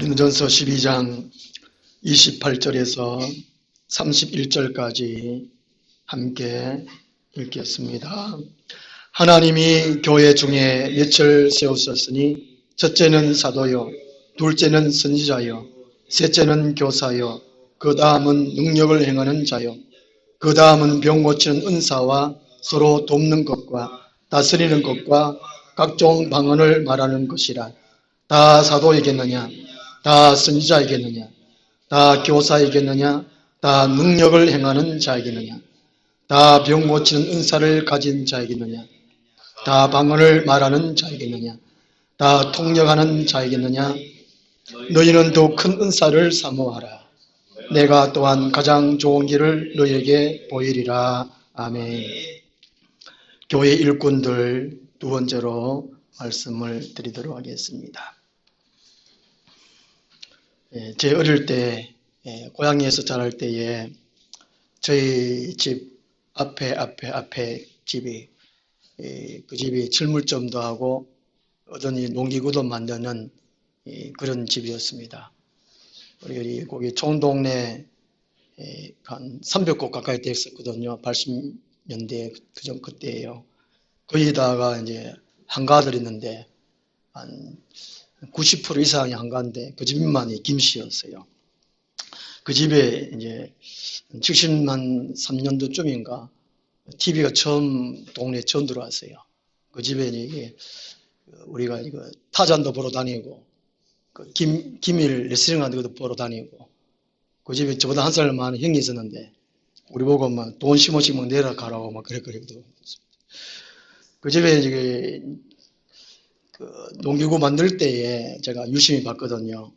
고린도전서 12장 28절에서 31절까지 함께 읽겠습니다. 하나님이 교회 중에 몇을 세우셨으니 첫째는 사도요, 둘째는 선지자요, 셋째는 교사요, 그 다음은 능력을 행하는 자요, 그 다음은 병 고치는 은사와 서로 돕는 것과 다스리는 것과 각종 방언을 말하는 것이라. 다 사도이겠느냐? 다 선지자이겠느냐? 다 교사이겠느냐? 다 능력을 행하는 자이겠느냐? 다 병 고치는 은사를 가진 자이겠느냐? 다 방언을 말하는 자이겠느냐? 다 통역하는 자이겠느냐? 너희는 더 큰 은사를 사모하라. 내가 또한 가장 좋은 길을 너희에게 보이리라. 아멘. 교회 일꾼들 두 번째로 말씀을 드리도록 하겠습니다. 제 어릴 때 고향에서 자랄 때에 저희 집 앞에 집이 그 집이 철물점도 하고 어떤 농기구도 만드는 그런 집이었습니다. 우리 거기 총동네 한 300곳 가까이 됐었거든요. 80년대 그때예요. 거기다가 이제 한가들이 있는데 한 90% 이상이 한가인데 그 집만이 김씨였어요. 그 집에 이제 73년도쯤인가 TV가 동네에 처음 들어왔어요. 그 집에 이게 우리가 이거 타잔도 보러 다니고 김일 레슬링 하는 것도 보러 다니고 그 집에 저보다 한 살 많은 형이 있었는데 우리 보고 막 돈 15씩 막 내려가라고 막 그랬거든요. 그 집에 이게 그 농기구 만들 때에 제가 유심히 봤거든요.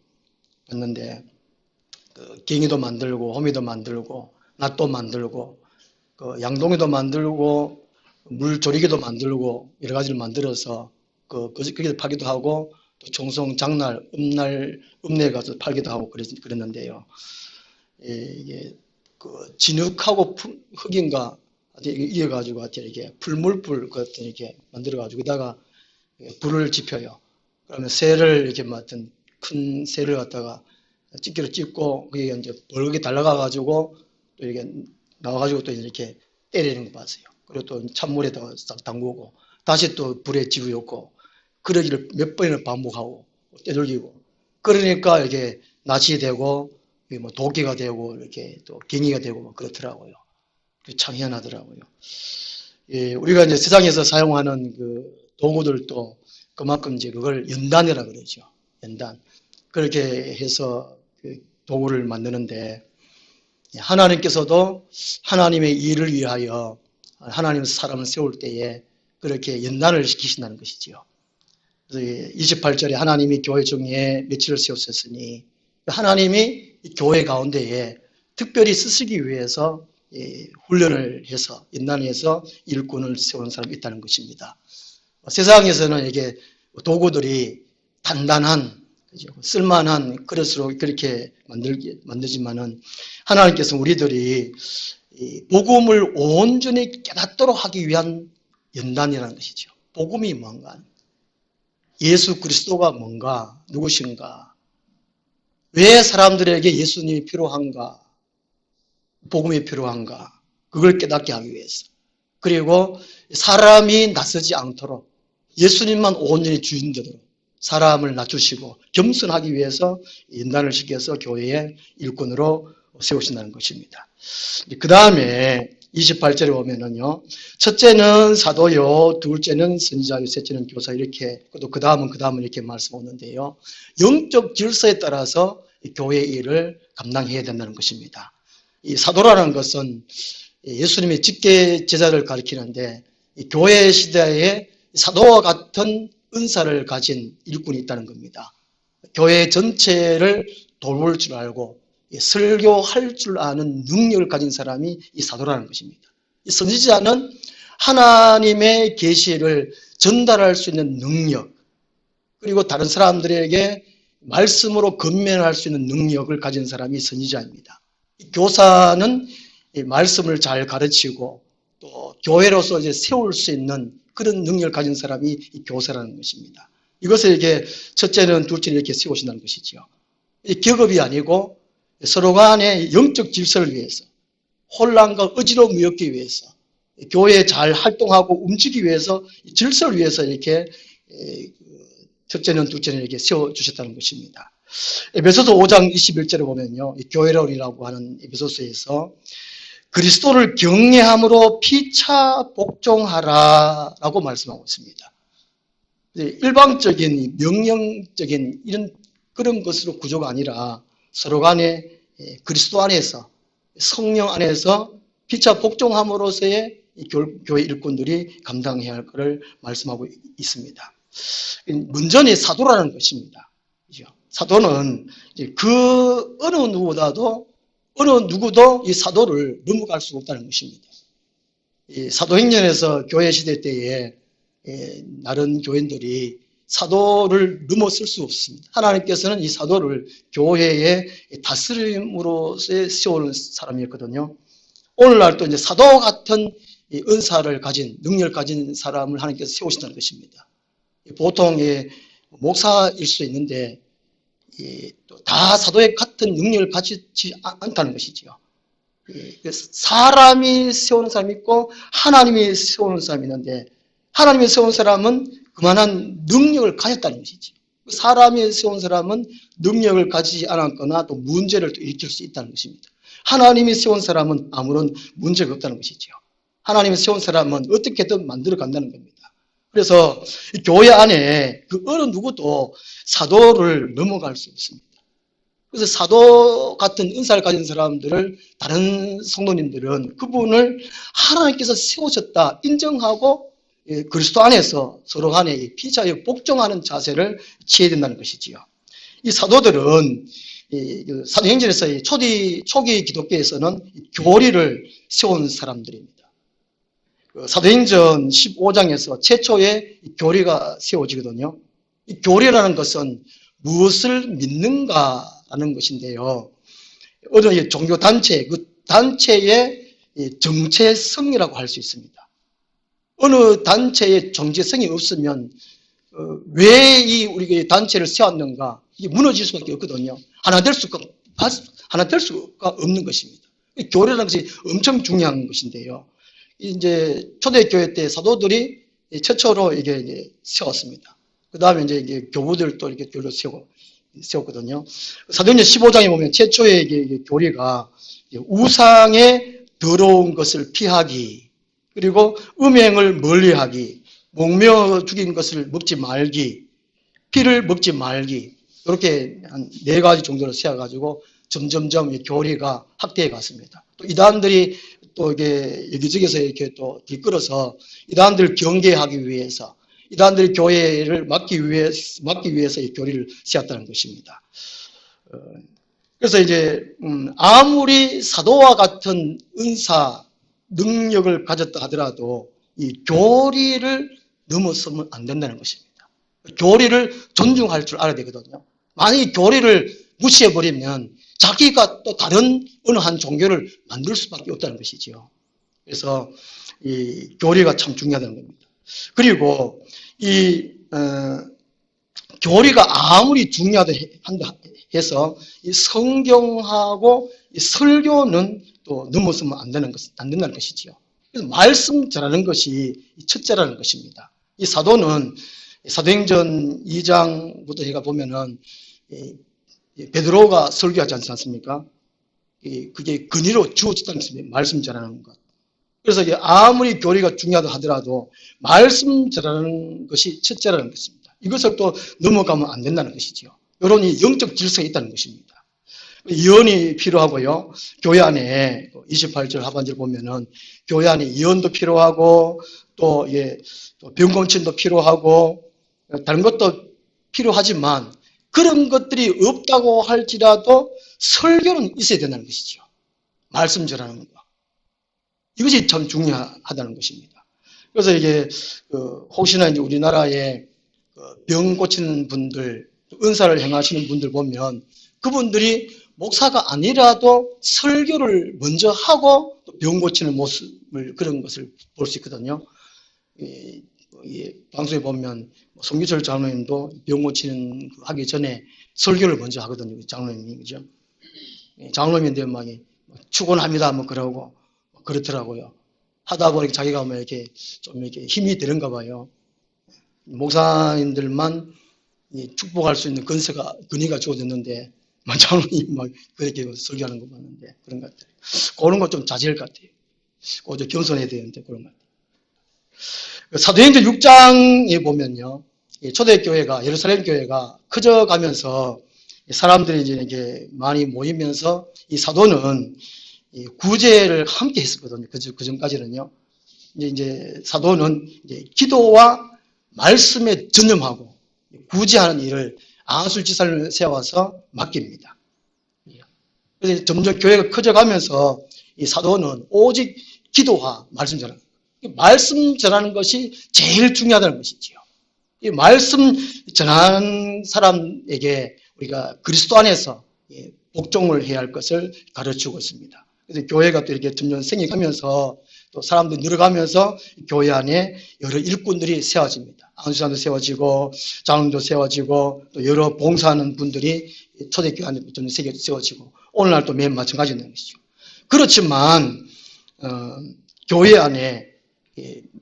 봤는데 그 갱이도 만들고 호미도 만들고 낫도 만들고 그 양동이도 만들고 물조리개도 만들고 여러 가지를 만들어서 거기서 팔기도 하고 또 총성 장날 읍내 가서 팔기도 하고 그랬는데요. 이게 그 진흙하고 흙인가 이어가지고 이렇게 풀물불 같은 이렇게 만들어가지고 여기다가 불을 지펴요. 그러면 새를 이렇게 맡은 큰 새를 갖다가 집게로 찝고 그게 이제 벌겋게 달라가가지고 또 이렇게 나와가지고 또 이렇게 때리는 거 봤어요. 그리고 또 찬물에다가 싹 담그고 다시 또 불에 집어넣고 그러기를 몇 번이나 반복하고 떼돌리고 그러니까 이게 낫이 되고 뭐 도끼가 되고 이렇게 또 갱이가 되고 뭐 그렇더라고요. 참 희한하더라고요. 우리가 이제 세상에서 사용하는 그 도구들도 그만큼 이제 그걸 연단이라 그러죠. 연단. 그렇게 해서 그 도구를 만드는데 하나님께서도 하나님의 일을 위하여 하나님 사람을 세울 때에 그렇게 연단을 시키신다는 것이지요. 그래서 28절에 하나님이 교회 중에 며칠을 세우셨으니 하나님이 교회 가운데에 특별히 쓰시기 위해서 훈련을 해서 연단해서 일꾼을 세우는 사람이 있다는 것입니다. 세상에서는 이게 도구들이 단단한 쓸만한 그릇으로 그렇게 만들지만은 하나님께서 우리들이 복음을 온전히 깨닫도록 하기 위한 연단이라는 것이죠. 복음이 뭔가, 예수 그리스도가 뭔가, 누구신가, 왜 사람들에게 예수님이 필요한가, 복음이 필요한가, 그걸 깨닫게 하기 위해서. 그리고 사람이 나서지 않도록 예수님만 온전히 주인 되도록 사람을 낮추시고 겸손하기 위해서 연단을 시켜서 교회의 일꾼으로 세우신다는 것입니다. 그 다음에 28절에 보면은요, 첫째는 사도요, 둘째는 선지자요, 셋째는 교사 이렇게 또 그 다음은 이렇게 말씀 오는데요, 영적 질서에 따라서 교회의 일을 감당해야 된다는 것입니다. 이 사도라는 것은 예수님의 직계 제자를 가리키는데 교회 시대에 사도와 같은 은사를 가진 일꾼이 있다는 겁니다. 교회 전체를 돌볼 줄 알고 설교할 줄 아는 능력을 가진 사람이 이 사도라는 것입니다. 이 선지자는 하나님의 계시를 전달할 수 있는 능력, 그리고 다른 사람들에게 말씀으로 건면할 수 있는 능력을 가진 사람이 선지자입니다. 교사는 말씀을 잘 가르치고 또 교회로서 이제 세울 수 있는 그런 능력을 가진 사람이 이 교사라는 것입니다. 이것을 이렇게 첫째는 둘째는 이렇게 세우신다는 것이죠. 격업이 아니고 서로 간의 영적 질서를 위해서, 혼란과 의지로 무역기 위해서, 교회에 잘 활동하고 움직이기 위해서, 질서를 위해서 이렇게 첫째는 둘째는 이렇게 세워주셨다는 것입니다. 에베소서 5장 21절에 보면요, 교회론이라고 하는 에베소서에서 그리스도를 경외함으로 피차 복종하라라고 말씀하고 있습니다. 일방적인 명령적인 이런 그런 것으로 구조가 아니라 서로 간에 그리스도 안에서 성령 안에서 피차 복종함으로써의 교회 일꾼들이 감당해야 할 것을 말씀하고 있습니다. 먼저는 사도라는 것입니다. 사도는 그 어느 누구도 이 사도를 넘어갈 수 없다는 것입니다. 이 사도행전에서 교회 시대 때에 다른 교인들이 사도를 넘어설 수 없습니다. 하나님께서는 이 사도를 교회의 다스림으로서 세우는 사람이었거든요. 오늘날 또 이제 사도 같은 은사를 가진, 능력을 가진 사람을 하나님께서 세우신다는 것입니다. 보통 목사일 수 있는데 다 사도의 같은 능력을 가지지 않다는 것이지요. 사람이 세우는 사람이 있고 하나님이 세우는 사람이 있는데, 하나님이 세운 사람은 그만한 능력을 가졌다는 것이지. 사람이 세운 사람은 능력을 가지지 않았거나 또 문제를 또 일으킬 수 있다는 것입니다. 하나님이 세운 사람은 아무런 문제가 없다는 것이죠. 하나님이 세운 사람은 어떻게든 만들어 간다는 겁니다. 그래서 이 교회 안에 그 어느 누구도 사도를 넘어갈 수 없습니다. 그래서 사도 같은 은사를 가진 사람들을, 다른 성도님들은 그분을 하나님께서 세우셨다 인정하고 그리스도 안에서 서로 간에 피차에 복종하는 자세를 취해야 된다는 것이지요. 이 사도들은 사도행전에서 초기 기독교에서는 교리를 세운 사람들입니다. 사도행전 15장에서 최초의 교리가 세워지거든요. 이 교리라는 것은 무엇을 믿는가라는 것인데요. 어느 종교단체, 그 단체의 정체성이라고 할 수 있습니다. 어느 단체의 정체성이 없으면 왜 우리 단체를 세웠는가, 이게 무너질 수밖에 없거든요. 하나 될 수가 없는 것입니다. 교리라는 것이 엄청 중요한 것인데요. 이제 초대교회 때 사도들이 최초로 이게 세웠습니다. 그 다음에 이제 교부들도 이렇게 교리를 세웠거든요. 사도행전 15장에 보면 최초의 교리가 우상의 더러운 것을 피하기, 그리고 음행을 멀리하기, 목며 죽인 것을 먹지 말기, 피를 먹지 말기, 이렇게 한 4가지 정도로 세워가지고 점점점 교리가 확대해 갔습니다. 또 이단들이 또 이게 여기저기서 이렇게 또 들끓어서 이단들을 경계하기 위해서, 이단들이 교회를 막기 위해서 이 교리를 세웠다는 것입니다. 그래서 이제 아무리 사도와 같은 은사, 능력을 가졌다 하더라도 이 교리를 넘어서면 안 된다는 것입니다. 교리를 존중할 줄 알아야 되거든요. 만약에 교리를 무시해버리면 자기가 또 다른 어느 한 종교를 만들 수밖에 없다는 것이지요. 그래서 이 교리가 참 중요하다는 겁니다. 그리고 이 교리가 아무리 중요하다 해서 이 성경하고 이 설교는 또 넘어서면 안 된다는 것이지요. 그래서 말씀 전하는 것이 첫째라는 것입니다. 이 사도는 사도행전 2장부터 제가 보면은 베드로가 설교하지 않습니까? 그게 근위로 주어졌다는 것입니다. 말씀 전하는 것. 그래서 아무리 교리가 중요하다 하더라도 말씀 전하는 것이 첫째라는 것입니다. 이것을 또 넘어가면 안 된다는 것이죠. 이런 영적 질서가 있다는 것입니다. 예언이 필요하고요. 교회 안에 28절 하반절 보면은 교회 안에 예언도 필요하고 또 병고침도 필요하고 다른 것도 필요하지만 그런 것들이 없다고 할지라도 설교는 있어야 된다는 것이죠. 말씀 전하는 거. 이것이 참 중요하다는 것입니다. 그래서 이게 혹시나 이제 우리나라에 병 고치는 분들, 은사를 행하시는 분들 보면 그분들이 목사가 아니라도 설교를 먼저 하고 병 고치는 모습을, 그런 것을 볼 수 있거든요. 방송에 보면 송기철 장로님도 병 고치는 하기 전에 설교를 먼저 하거든요. 장로님이, 그죠? 장로님인데 막 축원합니다 뭐 그러고 그렇더라고요. 하다 보니까 자기가 뭐 이렇게 좀 이렇게 힘이 되는가 봐요. 목사님들만 축복할 수 있는 근위가 주어졌는데 장로님 막 그렇게 설교하는 거 봤는데 그런 것 같아요. 그런 거 좀 자제할 것 같아요. 그거 좀 겸손해야 되는데 그런 것 같아요. 사도행전 6장에 보면요, 초대교회가 예루살렘 교회가 커져가면서 사람들이 이제 많이 모이면서 이 사도는 구제를 함께 했었거든요. 그 전까지는요. 이제 사도는 이제 기도와 말씀에 전념하고 구제하는 일을 안술지사를 세워서 맡깁니다. 그래서 점점 교회가 커져가면서 이 사도는 오직 기도와 말씀 전하는, 말씀 전하는 것이 제일 중요하다는 것이지요. 이 말씀 전하는 사람에게 우리가 그리스도 안에서 복종을 해야 할 것을 가르치고 있습니다. 그래서 교회가 또 이렇게 점점 생겨가면서 또 사람들이 늘어가면서 교회 안에 여러 일꾼들이 세워집니다. 안수장도 세워지고 장로도 세워지고 또 여러 봉사하는 분들이 초대교회 안에 좀 세워지고 오늘날 또 매일 마찬가지인 것이죠. 그렇지만 교회 안에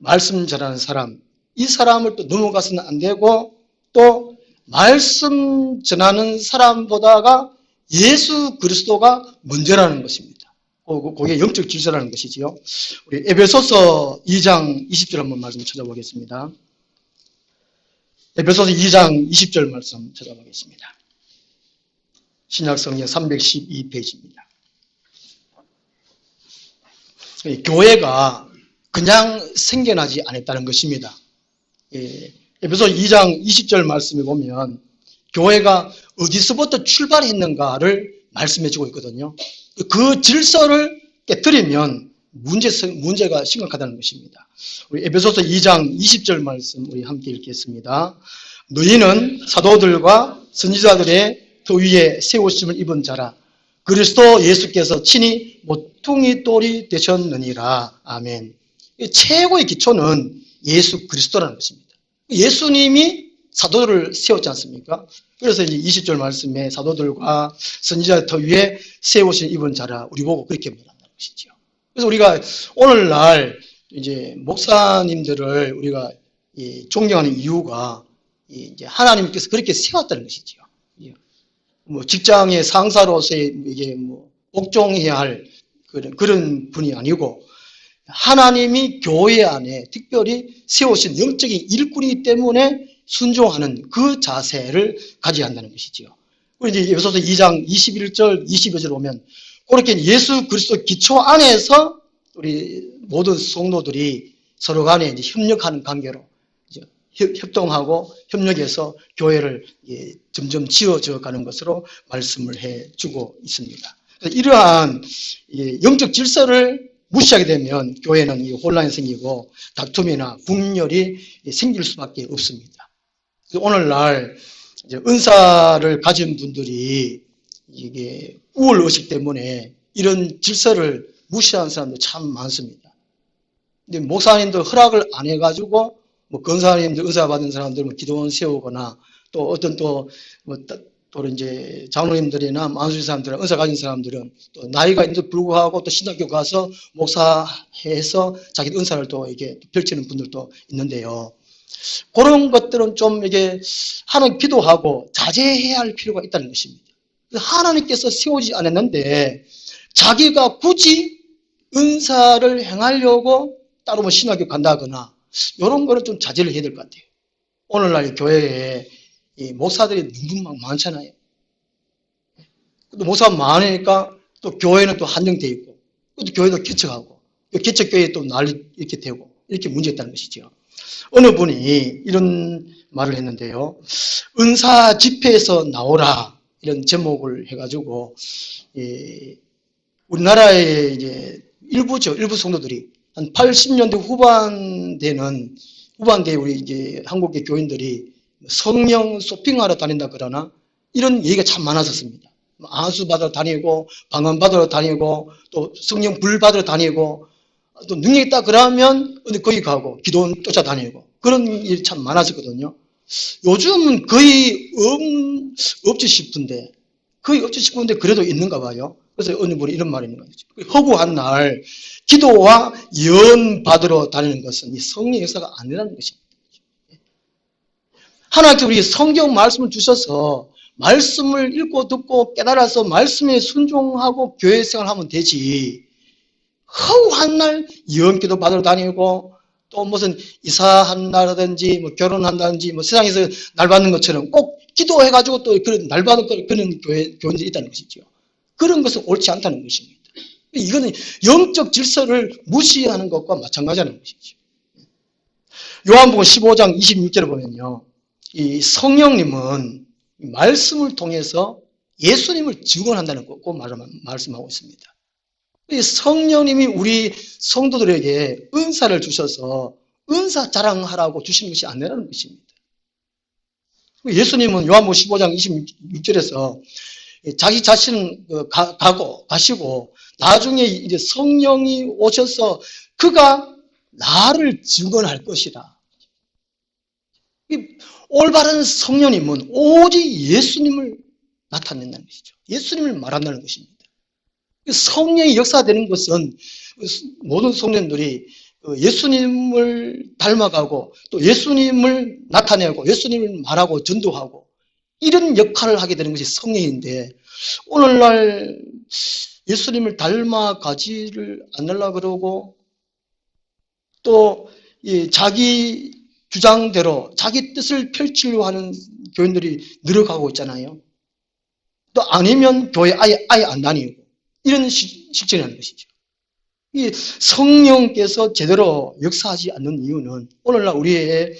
말씀 전하는 사람, 이 사람을 또 넘어가서는 안 되고 또 말씀 전하는 사람보다가 예수 그리스도가 먼저라는 것입니다. 그게 영적 질서라는 것이지요. 우리 에베소서 2장 20절 한번 말씀 찾아보겠습니다. 에베소서 2장 20절 말씀 찾아보겠습니다. 신약성경 312페이지입니다. 교회가 그냥 생겨나지 않았다는 것입니다. 에베소서 2장 20절 말씀에 보면 교회가 어디서부터 출발했는가를 말씀해 주고 있거든요. 그 질서를 깨뜨리면 문제가 심각하다는 것입니다. 우리 에베소서 2장 20절 말씀 우리 함께 읽겠습니다. 너희는 사도들과 선지자들의 더 위에 세우심을 입은 자라. 그리스도 예수께서 친히 모퉁이 돌이 되셨느니라. 아멘. 최고의 기초는 예수 그리스도라는 것입니다. 예수님이 사도들을 세웠지 않습니까? 그래서 이제 20절 말씀에 사도들과 선지자 더 위에 세우신 입은 자라 우리 보고 그렇게 말한다는 것이죠. 그래서 우리가 오늘날 이제 목사님들을 우리가 존경하는 이유가 이제 하나님께서 그렇게 세웠다는 것이죠. 뭐 직장의 상사로서의 이게 뭐 복종해야 할 그런 분이 아니고 하나님이 교회 안에 특별히 세우신 영적인 일꾼이기 때문에 순종하는 그 자세를 가져야 한다는 것이지요. 그리고 이제 에베소서 2장 21절, 22절 보면 그렇게 예수 그리스도 기초 안에서 우리 모든 성도들이 서로 간에 이제 협력하는 관계로 이제 협동하고 협력해서 교회를 점점 지어져 가는 것으로 말씀을 해주고 있습니다. 이러한 영적 질서를 무시하게 되면 교회는 혼란이 생기고 다툼이나 분열이 생길 수밖에 없습니다. 오늘날 이제 은사를 가진 분들이 이게 우월의식 때문에 이런 질서를 무시하는 사람들 참 많습니다. 근데 목사님들 허락을 안 해가지고 뭐 권사님들 은사 받은 사람들 뭐 기도원 세우거나 또 어떤 또 이제 장로님들이나 만수리 사람들은 은사 가진 사람들은 또 나이가 있는데 불구하고 또 신학교 가서 목사해서 자기 은사를 또 이게 펼치는 분들도 있는데요. 그런 것들은 좀 이게 하나님 기도하고 자제해야 할 필요가 있다는 것입니다. 하나님께서 세우지 않았는데 자기가 굳이 은사를 행하려고 따로 뭐 신학교 간다거나 이런 거는 좀 자제를 해야 될 것 같아요. 오늘날 교회에 이 목사들이 너무 많잖아요. 또 목사가 많으니까 또 교회는 또 한정되어 있고 또 교회도 개척하고 개척교회 또 난리 이렇게 되고 이렇게 문제가 있다는 것이죠. 어느 분이 이런 말을 했는데요. 은사 집회에서 나오라 이런 제목을 해가지고 우리나라의 이제 일부 성도들이 한 80년대 후반대에 우리 이제 한국의 교인들이 성령 쇼핑하러 다닌다 그러나 이런 얘기가 참 많았었습니다. 안수 받으러 다니고 방언 받으러 다니고 또 성령 불 받으러 다니고 또 능력 있다 그러면 거기 가고 기도원 쫓아다니고 그런 일이 참 많아졌거든요. 요즘은 거의 없지 싶은데, 그래도 있는가 봐요. 그래서 어느 분이 이런 말이 있는 거죠. 허구한 날 기도와 예언 받으러 다니는 것은 이 성령의 역사가 아니라는 것입니다. 하나님께서 우리 성경 말씀을 주셔서 말씀을 읽고 듣고 깨달아서 말씀에 순종하고 교회 생활하면 되지, 허구한 날 예언기도 받으러 다니고 또 무슨 이사한다든지 뭐 결혼한다든지 뭐 세상에서 날 받는 것처럼 꼭 기도해가지고 또 그런 날 받을 그런 교인들이 있다는 것이죠. 그런 것은 옳지 않다는 것입니다. 이거는 영적 질서를 무시하는 것과 마찬가지라는 것이죠. 요한복음 15장 26절을 보면요, 이 성령님은 말씀을 통해서 예수님을 증언한다는 거 꼭 말씀하고 있습니다. 성령님이 우리 성도들에게 은사를 주셔서 은사 자랑하라고 주신 것이 아니라는 것입니다. 예수님은 요한복음 15장 26절에서 자기 자신은 가시고 나중에 이제 성령이 오셔서 그가 나를 증언할 것이라. 올바른 성령님은 오직 예수님을 나타낸다는 것이죠. 예수님을 말한다는 것입니다. 성령이 역사되는 것은 모든 성령들이 예수님을 닮아가고 또 예수님을 나타내고 예수님을 말하고 전도하고 이런 역할을 하게 되는 것이 성령인데, 오늘날 예수님을 닮아가지를 않으려고 그러고 또 자기 주장대로 자기 뜻을 펼치려고 하는 교인들이 늘어가고 있잖아요. 또 아니면 교회 아예 안 다니고 이런 실정이라는 것이죠. 이 성령께서 제대로 역사하지 않는 이유는 오늘날 우리의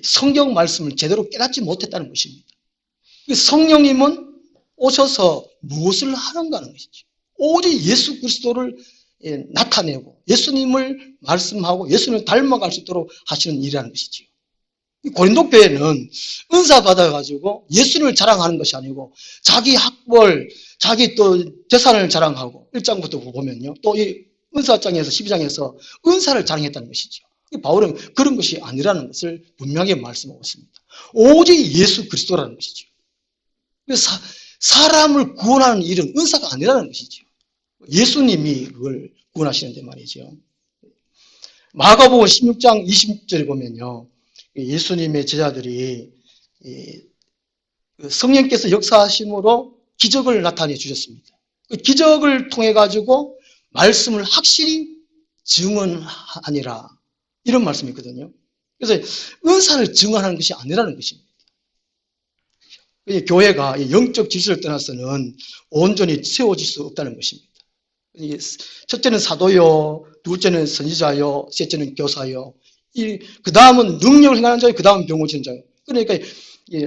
성경 말씀을 제대로 깨닫지 못했다는 것입니다. 성령님은 오셔서 무엇을 하는가 하는 것이죠. 오직 예수 그리스도를 나타내고 예수님을 말씀하고 예수님을 닮아갈 수 있도록 하시는 일이라는 것이죠. 고린도 교회는 은사 받아가지고 예수님을 자랑하는 것이 아니고 자기 학벌, 자기 또 재산을 자랑하고 1장부터 보면요, 또 이 은사장에서 12장에서 은사를 자랑했다는 것이죠. 바울은 그런 것이 아니라는 것을 분명하게 말씀하고 있습니다. 오직 예수 그리스도라는 것이죠. 사람을 구원하는 일은 은사가 아니라는 것이죠. 예수님이 그걸 구원하시는데 말이죠. 마가복음 16장 20절에 보면요, 예수님의 제자들이 성령께서 역사하심으로 기적을 나타내 주셨습니다. 그 기적을 통해 가지고 말씀을 확실히 증언하니라, 이런 말씀이 있거든요. 그래서 은사를 증언하는 것이 아니라는 것입니다. 교회가 영적 질서를 떠나서는 온전히 세워질 수 없다는 것입니다. 첫째는 사도요, 둘째는 선지자요, 셋째는 교사요, 그 다음은 능력을 행하는 자요, 그 다음은 병을 치는 자요. 그러니까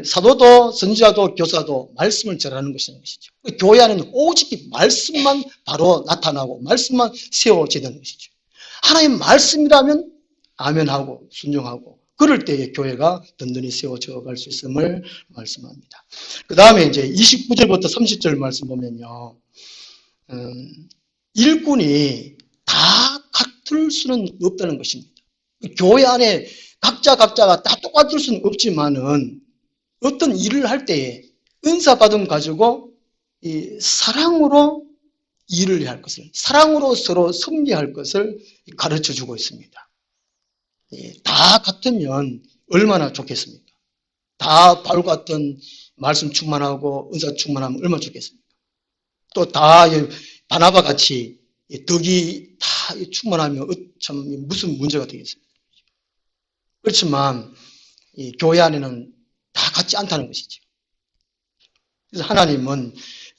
사도도 선지자도 교사도 말씀을 전하는 것이라는 것이죠. 교회 안에는 오직 말씀만 바로 나타나고 말씀만 세워져야 되는 것이죠. 하나님 말씀이라면 아멘하고 순종하고 그럴 때에 교회가 든든히 세워져 갈 수 있음을 말씀합니다. 그 다음에 이제 29절부터 30절 말씀 보면요, 일꾼이 다 같을 수는 없다는 것입니다. 교회 안에 각자가 다 똑같을 수는 없지만은 어떤 일을 할 때에 은사 받음 가지고 이 사랑으로 일을 해야 할 것을, 사랑으로 서로 섬겨야 할 것을 가르쳐 주고 있습니다. 다 같으면 얼마나 좋겠습니까? 다 바울과 같은 말씀 충만하고 은사 충만하면 얼마나 좋겠습니까? 또 다 바나바 같이 덕이 다 충만하면 참 무슨 문제가 되겠습니까? 그렇지만 이 교회 안에는 다 같지 않다는 것이죠. 그래서 하나님은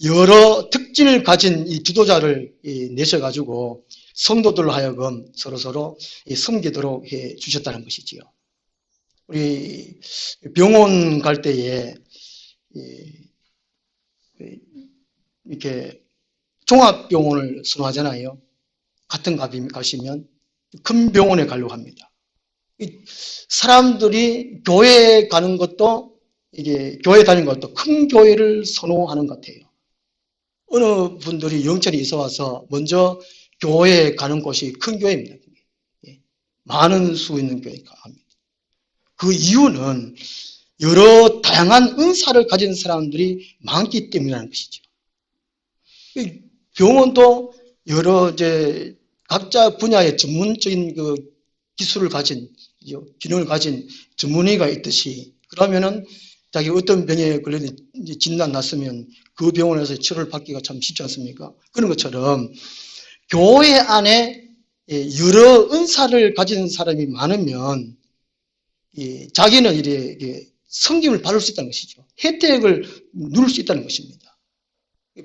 여러 특징을 가진 이 지도자를 내셔가지고 성도들로 하여금 서로 섬기도록 해 주셨다는 것이지요. 우리 병원 갈 때에 이렇게 종합병원을 선호하잖아요. 같은 가시면 큰 병원에 가려고 합니다. 사람들이 교회에 가는 것도, 이게 교회 다니는 것도 큰 교회를 선호하는 것 같아요. 어느 분들이 영천에 있어 와서 먼저 교회에 가는 곳이 큰 교회입니다. 많은 수 있는 교회가 합니다. 그 이유는 여러 다양한 은사를 가진 사람들이 많기 때문이라는 것이죠. 병원도 여러 이제 각자 분야의 전문적인 그 기술을 가진, 기능을 가진 전문의가 있듯이, 그러면은 자기 어떤 병에 걸려 진단 났으면 그 병원에서 치료를 받기가 참 쉽지 않습니까? 그런 것처럼 교회 안에 여러 은사를 가진 사람이 많으면 자기는 이렇게 섬김을 받을 수 있다는 것이죠. 혜택을 누릴 수 있다는 것입니다.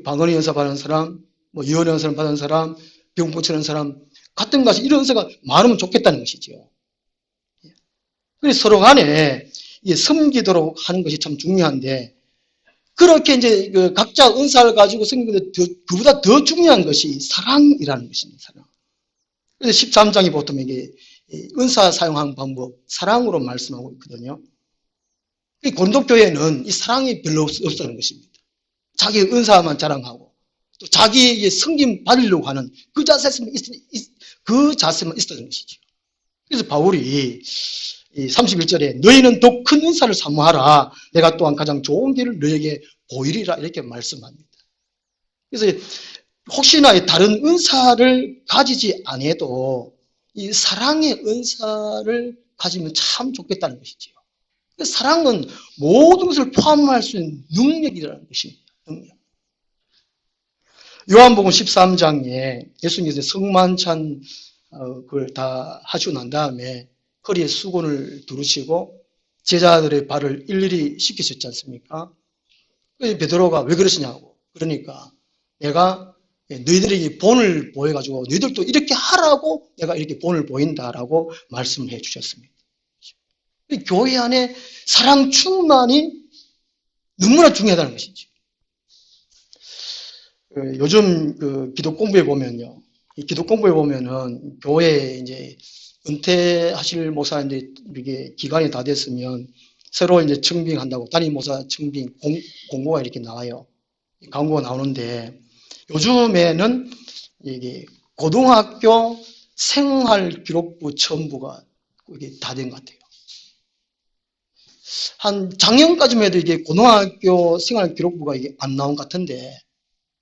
방언의 은사 받은 사람, 뭐 예언의 은사를 받은 사람, 병 고치는 사람, 같은 것이 이런 은사가 많으면 좋겠다는 것이죠. 그래서 서로 간에 섬기도록 하는 것이 참 중요한데, 그렇게 이제 그 각자 은사를 가지고 섬기는데 그보다 더 중요한 것이 사랑이라는 것입니다. 사랑. 그래서 13장이 보통 이게 은사 사용하는 방법, 사랑으로 말씀하고 있거든요. 이 고린도교회는 이 사랑이 별로 없다는 것입니다. 자기의 은사만 자랑하고, 또 자기의 섬김 받으려고 하는 그 자세만 있었던 것이죠. 그래서 바울이 31절에 너희는 더 큰 은사를 사모하라. 내가 또한 가장 좋은 길을 너에게 보이리라. 이렇게 말씀합니다. 그래서 혹시나 다른 은사를 가지지 않아도 이 사랑의 은사를 가지면 참 좋겠다는 것이지요. 사랑은 모든 것을 포함할 수 있는 능력이라는 것입니다. 능력. 요한복음 13장에 예수님께서 성만찬 그걸 다 하시고 난 다음에 허리에 수건을 두르시고 제자들의 발을 일일이 씻기셨지 않습니까? 베드로가 왜 그러시냐고. 그러니까 내가 너희들에게 본을 보여가지고 너희들도 이렇게 하라고 내가 이렇게 본을 보인다라고 말씀을 해 주셨습니다. 교회 안에 사랑 충만이 너무나 중요하다는 것이죠. 요즘 그 기독 공부에 보면요. 기독 공부에 보면은 교회에 이제 은퇴하실 목사인데 이게 기간이 다 됐으면 새로 이제 청빙한다고 담임 목사 청빙 공고가 이렇게 나와요. 광고가 나오는데 요즘에는 이게 고등학교 생활 기록부 첨부가 이게 다 된 것 같아요. 한 작년까지만 해도 이게 고등학교 생활 기록부가 이게 안 나온 것 같은데,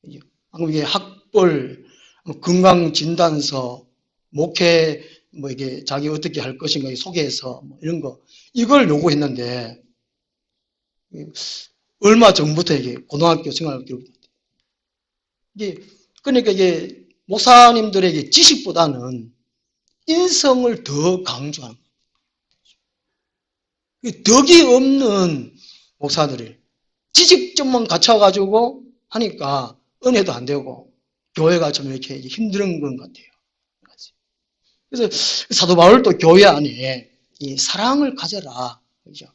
이게 학벌, 건강 진단서, 목회, 뭐 이게 자기 어떻게 할 것인가 소개해서 뭐 이런 거, 이걸 요구했는데, 얼마 전부터 이게 고등학교 생활 기록부. 그러니까 이게 목사님들에게 지식보다는 인성을 더 강조하는 거예요. 덕이 없는 목사들이 지식점만 갖춰가지고 하니까 은혜도 안 되고 교회가 좀 이렇게 힘든 것 같아요. 그래서 사도 바울도 교회 안에 이 사랑을 가져라. 그죠?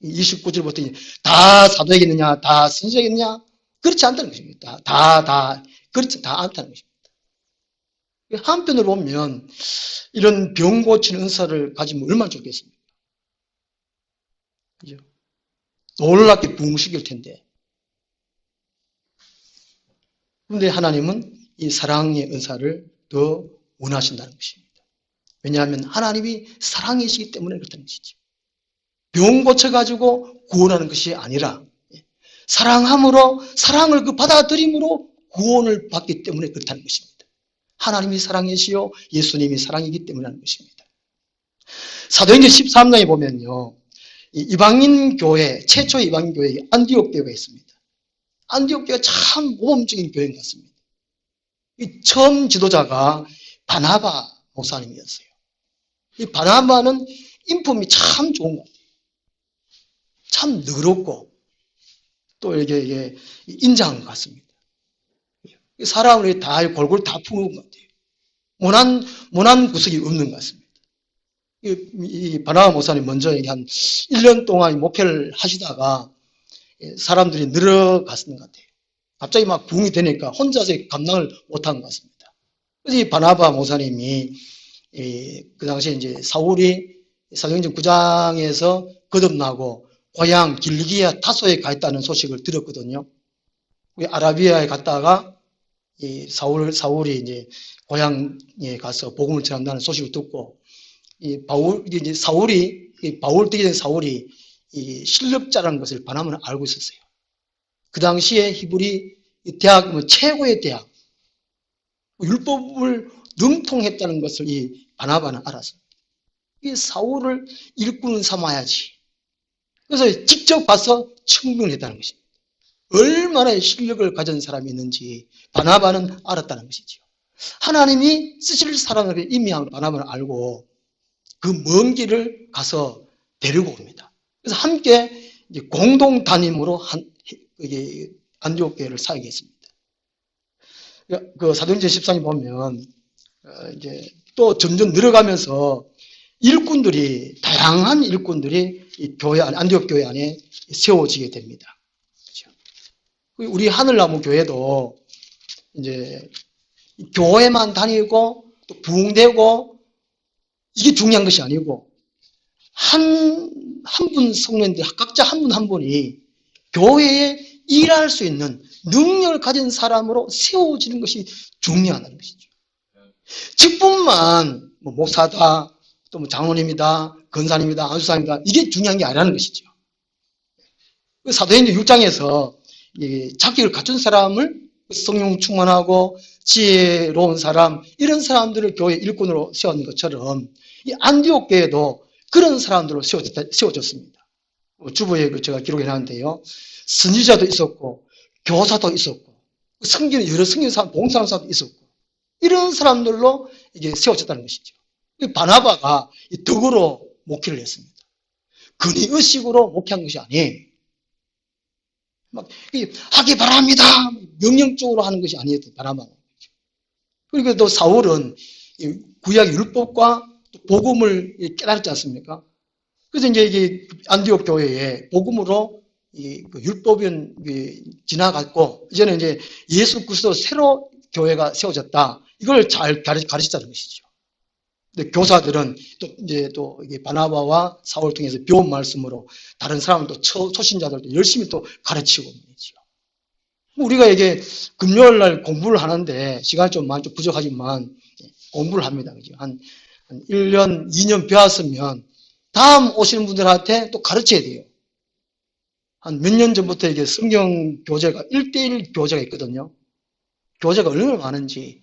29절부터 다 사도이겠느냐, 다 선지자겠느냐? 그렇지 않다는 것입니다. 그렇지 다 않다는 것입니다. 한편으로 보면 이런 병 고치는 은사를 가지면 얼마나 좋겠습니까? 그죠? 놀랍게 부흥시킬 텐데. 그런데 하나님은 이 사랑의 은사를 더 원하신다는 것입니다. 왜냐하면 하나님이 사랑이시기 때문에 그렇다는 것이죠. 병 고쳐가지고 구원하는 것이 아니라 사랑함으로, 사랑을 그 받아들임으로 구원을 받기 때문에 그렇다는 것입니다. 하나님이 사랑이시요 예수님이 사랑이기 때문에 하는 것입니다. 사도행전 13장에 보면요, 이방인 교회, 최초의 이방인 교회에 안디옥 교회가 있습니다. 안디옥 교회가 참 모범적인 교회 같습니다. 처음 지도자가 바나바 목사님이었어요. 이 바나바는 인품이 참 좋은 것 같아요. 참 너그럽고 또 이게 인자한 것 같습니다. 사람을 다 골고루 다 품은 것 같아요. 모난 구석이 없는 것 같습니다. 이 바나바 목사님 먼저 한 1년 동안 목회를 하시다가 사람들이 늘어갔는 것 같아요. 갑자기 막 부흥이 되니까 혼자서 감당을 못한 것 같습니다. 그래서 이 바나바 목사님이 그 당시에 이제 사울이 사도행전 9장에서 거듭나고 고향 길기야 타소에 가 있다는 소식을 들었거든요. 아라비아에 갔다가 이 사울이 이제 고향에 가서 복음을 전한다는 소식을 듣고 이 바울 이제 사울이 이 바울 되기 전 사울이 이 실력자라는 것을 바나바는 알고 있었어요. 그 당시에 히브리 대학, 최고의 대학, 율법을 능통했다는 것을 이 바나바는 알았어요. 이 사울을 일꾼 삼아야지. 그래서 직접 봐서 청문했다는 것입니다. 얼마나 실력을 가진 사람이 있는지 바나바는 알았다는 것이죠. 하나님이 쓰실 사람을 이미 바나바는 알고 그 먼 길을 가서 데리고 옵니다. 그래서 함께 공동 담임으로 안디옥 교회를 사역했습니다. 그 사도행전 14장 보면 이제 또 점점 늘어가면서 일꾼들이 다양한 일꾼들이 이 교회 안 안디옥 교회 안에 세워지게 됩니다. 그렇죠? 우리 하늘나무 교회도 이제 교회만 다니고 또 부흥되고 이게 중요한 것이 아니고 한 분 성도인들 각자 한 분 한 분이 교회에 일할 수 있는 능력을 가진 사람으로 세워지는 것이 중요하다는 것이죠. 직분만 목사다, 또 장로님이다, 권사님이다, 안수사님이다 이게 중요한 게 아니라는 것이죠. 사도행전 6장에서 자격을 갖춘 사람을 성령 충만하고 지혜로운 사람 이런 사람들을 교회 일꾼으로 세운 것처럼 이 안디옥 교회도 그런 사람들로 세워졌습니다. 주보에 제가 기록해놨는데요. 선지자도 있었고 교사도 있었고 여러 성경사 봉사사도 있었고 이런 사람들로 이게 세워졌다는 것이죠. 바나바가 덕으로 목회를 했습니다. 근위의식으로 목회한 것이 아니에요. 막 하기 바랍니다. 명령적으로 하는 것이 아니에요. 바나바는. 그리고 또 사울은 구약 율법과 복음을 깨달았지 않습니까? 그래서 이제 이게 안디옥 교회에 복음으로 율법은 지나갔고 이제는 이제 예수 그리스도 새로 교회가 세워졌다. 이걸 잘 가르치자는 것이죠. 근데 교사들은 또 이게 바나바와 사울 통해서 배운 말씀으로 다른 사람을 또 초신자들도 열심히 또 가르치고 있죠. 우리가 이게 금요일 날 공부를 하는데 시간이 좀 많이 부족하지만 공부를 합니다. 그죠? 한 1년, 2년 배웠으면 다음 오시는 분들한테 또 가르쳐야 돼요. 한 몇 년 전부터 이게 성경 교재가 1:1 교재가 있거든요. 교재가 얼마나 많은지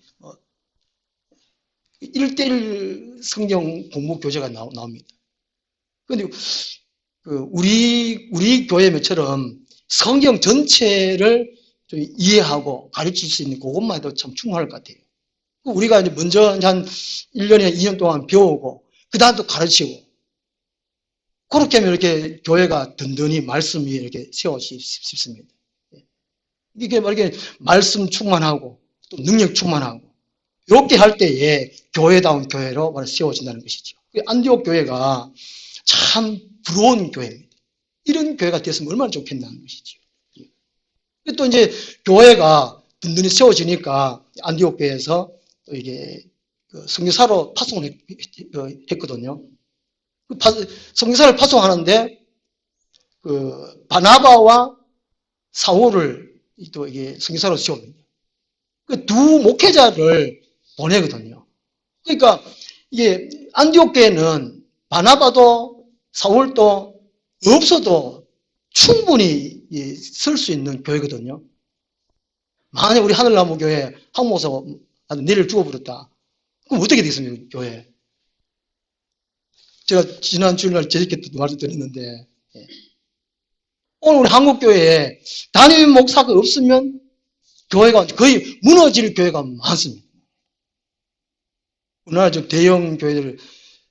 1:1 성경 공부 교재가 나옵니다. 그런데 우리 교회처럼 성경 전체를 좀 이해하고 가르칠 수 있는 그것만 해도 참 충분할 것 같아요. 우리가 이제 먼저 한 1년에 2년 동안 배우고 그 다음 또 가르치고 그렇게 하면 이렇게 교회가 든든히 말씀이 이렇게 세워지기 쉽습니다. 이게 이렇게 말씀 충만하고 또 능력 충만하고 이렇게 할 때에 교회다운 교회로 세워진다는 것이죠. 안디옥 교회가 참 부러운 교회입니다. 이런 교회가 됐으면 얼마나 좋겠냐는 것이죠. 또 이제 교회가 든든히 세워지니까 안디옥 교회에서 또 이게 선교사로 파송을 했거든요. 선교사를 파송하는데 바나바와 사울을 또 이게 선교사로 세웁니다. 두 목회자를 보내거든요. 그러니까 이게 안디옥 교회는 바나바도 사울도 없어도 충분히 설 수 있는 교회거든요. 만약 우리 하늘나무 교회 항목사 내일 죽어버렸다. 그럼 어떻게 되겠습니까, 교회? 제가 지난 주일날 저렇게 말씀드렸는데, 오늘 우리 한국교회에 담임 목사가 없으면 교회가 거의 무너질 교회가 많습니다. 우리나라 좀 대형 교회들을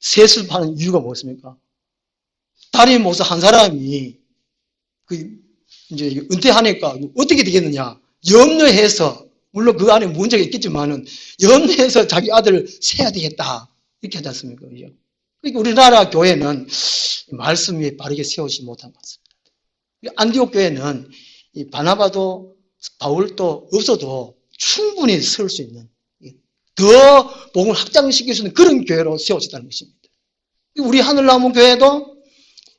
세습하는 이유가 뭐겠습니까? 담임 목사 한 사람이 이제 은퇴하니까 어떻게 되겠느냐? 염려해서 물론 그 안에 문제가 있겠지만은 염려해서 자기 아들을 세야 되겠다 이렇게 하지 않습니까? 그죠? 그러니까 우리나라 교회는 말씀이 바르게 세우지 못한 것 같습니다. 안디옥 교회는 이 바나바도 바울도 없어도 충분히 설 수 있는 더 복음을 확장시킬 수 있는 그런 교회로 세워졌다는 것입니다. 우리 하늘나무 교회도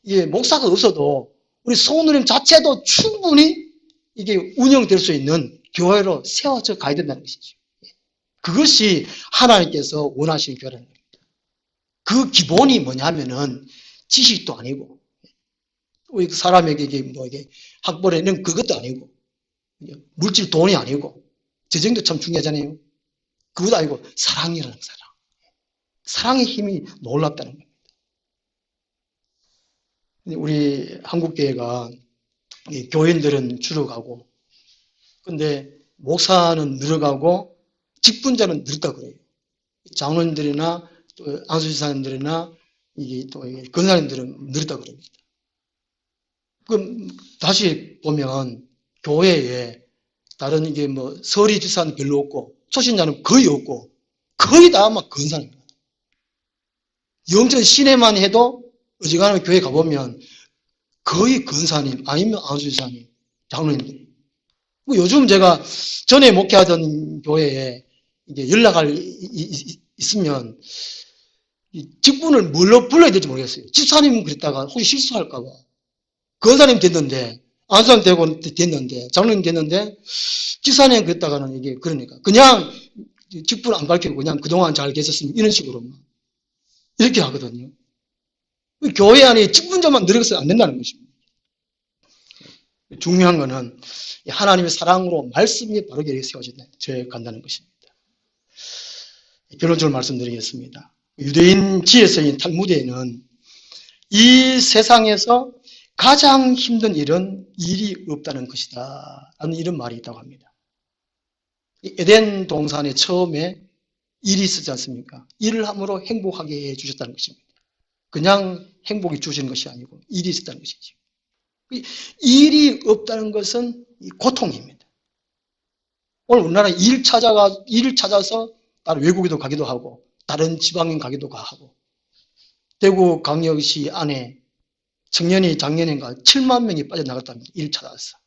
이게 목사가 없어도 우리 성도님 자체도 충분히 이게 운영될 수 있는 교회로 세워져 가야 된다는 것이죠. 그것이 하나님께서 원하시는 교회라는 겁니다. 그 기본이 뭐냐면은 지식도 아니고, 사람에게 이게 학벌에는 그것도 아니고, 물질 돈이 아니고, 재정도 참 중요하잖아요. 그것도 아니고, 사랑이라는 사랑. 사랑의 힘이 놀랍다는 겁니다. 우리 한국교회가 교인들은 줄어가고, 근데 목사는 늘어가고, 직분자는 늘다 그래요. 장로님들이나 또 안수지사님들이나 이게 또 권사님들은 늘다 그럽니다. 그럼 다시 보면 교회에 다른 이게 뭐 서리 지사는 별로 없고 초신자는 거의 없고 거의 다 막 권사입니다. 영전 시내만 해도 어지간하면 교회 가보면 거의 권사님 아니면 안수지사님, 장로님들. 요즘 제가 전에 목회하던 교회에 이제 연락할 있으면 직분을 뭘로 불러야 될지 모르겠어요. 집사님 그랬다가 혹시 실수할까봐. 권사님 됐는데, 안수사님 되고 됐는데, 장로님 됐는데, 집사님 그랬다가는 이게 그러니까. 그냥 직분 안 밝히고 그냥 그동안 잘 계셨으면 이런 식으로만. 이렇게 하거든요. 교회 안에 직분자만 늘어서는 안 된다는 것입니다. 중요한 거는 하나님의 사랑으로 말씀이 바르게 세워져 간다는 것입니다. 결론적으로 말씀드리겠습니다. 유대인 지혜서인 탈무드에는 이 세상에서 가장 힘든 일은 일이 없다는 것이다 라는 이런 말이 있다고 합니다. 에덴 동산에 처음에 일이 있었지 않습니까? 일을 함으로 행복하게 해주셨다는 것입니다. 그냥 행복이 주시는 것이 아니고 일이 있었다는 것이죠. 일이 없다는 것은 고통입니다. 오늘 우리나라 일을 찾아서 다른 외국에도 가기도 하고 다른 지방에 가기도 하고 대구 광역시 안에 청년이 작년인가 7만 명이 빠져나갔답니다. 일 찾아서.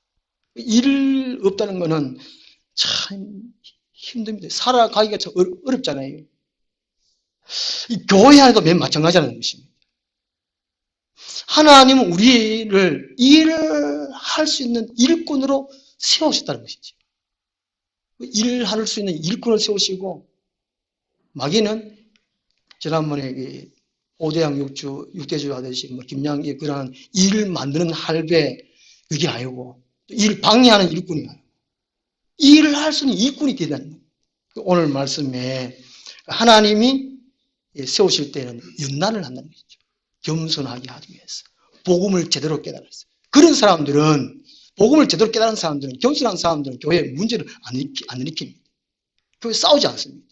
일 없다는 것은 참 힘듭니다. 살아가기가 참 어렵잖아요. 이 교회 안에도 맨 마찬가지라는 것입니다. 하나님은 우리를 일을 할 수 있는 일꾼으로 세우셨다는 것이죠. 일을 할 수 있는 일꾼을 세우시고 마귀는 지난번에 오대양 육대주 하듯이 김양기 그러한 일을 만드는 할배 그게 아니고 일 방해하는 일꾼이 아니고 일을 할 수 있는 일꾼이 되다는 거예요. 오늘 말씀에 하나님이 세우실 때는 연단을 한다는 것이죠. 겸손하게 하기 위해서 복음을 제대로 깨달았어요. 그런 사람들은 복음을 제대로 깨달은 사람들은 겸손한 사람들은 교회에 문제를 안 일으킵니다. 교회 싸우지 않습니다.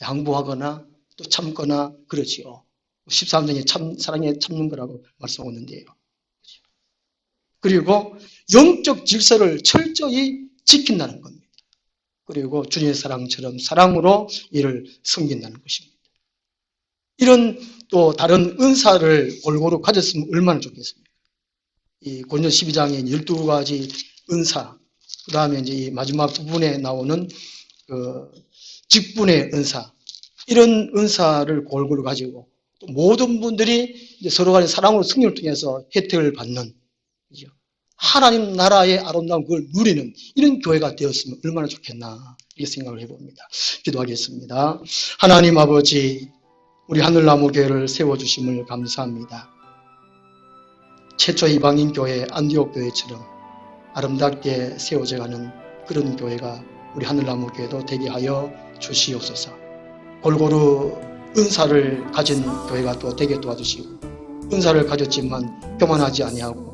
양보하거나 또 참거나 그러지요. 13장에 사랑에 참는 거라고 말씀하고 있는데요. 그리고 영적 질서를 철저히 지킨다는 겁니다. 그리고 주님의 사랑처럼 사랑으로 이를 섬긴다는 것입니다. 이런 또 다른 은사를 골고루 가졌으면 얼마나 좋겠습니까? 이 고린도 12장에 12가지 은사, 그 다음에 이제 이 마지막 부분에 나오는 그 직분의 은사, 이런 은사를 골고루 가지고 또 모든 분들이 이제 서로 간의 사랑으로 승리를 통해서 혜택을 받는 하나님 나라의 아름다운 그걸 누리는 이런 교회가 되었으면 얼마나 좋겠나 이렇게 생각을 해봅니다. 기도하겠습니다. 하나님 아버지, 우리 하늘나무 교회를 세워주심을 감사합니다. 최초 이방인 교회 안디옥 교회처럼 아름답게 세워져가는 그런 교회가 우리 하늘나무 교회도 되게 하여 주시옵소서. 골고루 은사를 가진 교회가 또 되게 도와주시고 은사를 가졌지만 교만하지 아니하고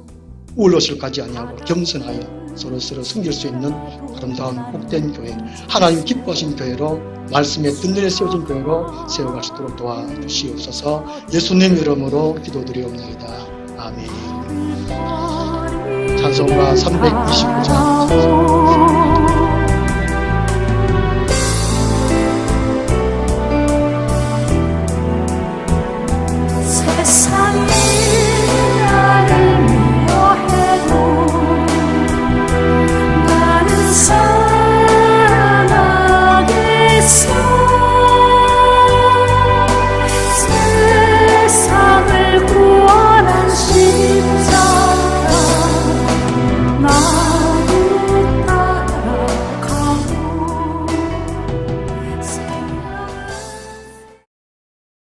우월로실 가지 아니하고 겸손하여 서로서로 숨길 수 있는 아름다운 복된 교회, 하나님 기뻐하신 교회로 말씀에 든든히 세워진 교회로 세워갈 수 있도록 도와주시옵소서. 예수님 이름으로 기도드리옵나이다. 아멘. 찬송가 329장